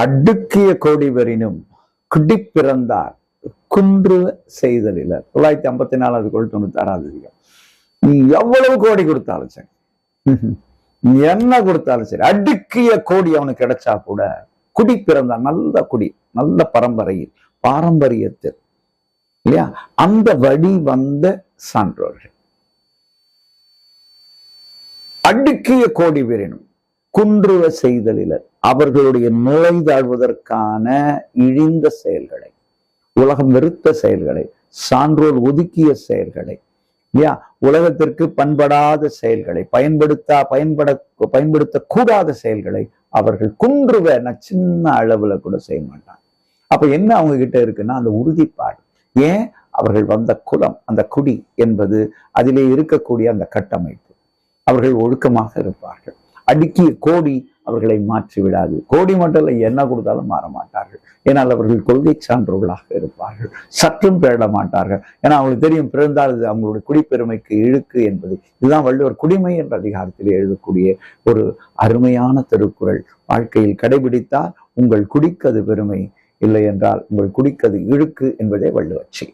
அடுக்கிய கோடி வரினும் குடி பிறந்தார் குன்று செய்தலில் 954 கோடி 96 அதிகம். நீ எவ்வளவு கோடி கொடுத்தாலும் சரி, என்ன கொடுத்தாலும் சரி, அடுக்கிய கோடி அவனுக்கு கிடைச்சா கூட குடி பிறந்தான், நல்ல குடி, நல்ல பாரம்பரியத்தில் இல்லையா, அந்த வழி வந்த சான்றோர்கள். அடுக்கிய கோடி வரினும் குன்றுவ செய்தலில் அவர்களுடைய நுழைந்தாழ்வதற்கான இழிந்த செயல்களை, உலகம் வெறுத்த செயல்களை, சான்றோர் ஒதுக்கிய செயல்களை, இல்லையா, உலகத்திற்கு பண்படாத செயல்களை, பயன்படுத்தக்கூடாத செயல்களை அவர்கள் குன்றுவ சின்ன அளவுல கூட செய்ய மாட்டாங்க. அப்ப என்ன அவங்க கிட்ட இருக்குன்னா அந்த உறுதிப்பாடு. ஏன்? அவர்கள் வந்த குலம், அந்த குடி என்பது, அதிலே இருக்கக்கூடிய அந்த கட்டமைப்பு. அவர்கள் ஒழுக்கமாக இருப்பார்கள். அடுக்கிய கோடி அவர்களை மாற்றி விடாது. கோடி மட்டும் இல்லை, என்ன கொடுத்தாலும் மாற மாட்டார்கள். ஏன்னால் அவர்கள் கொள்கை சான்றவர்களாக இருப்பார்கள். சற்றும் பிறட மாட்டார்கள். ஏன்னா அவங்களுக்கு தெரியும், பிறந்தால் அவங்களுடைய குடிப்பெருமைக்கு இழுக்கு என்பது. இதுதான் வள்ளுவர் குடிமை என்ற அதிகாரத்தில் எழுதக்கூடிய ஒரு அருமையான திருக்குறள். வாழ்க்கையில் கடைபிடித்தால் உங்கள் குடிக்கது பெருமை, இல்லை என்றால் உங்கள் குடிக்கது இழுக்கு என்பதே வள்ளுவச்சி.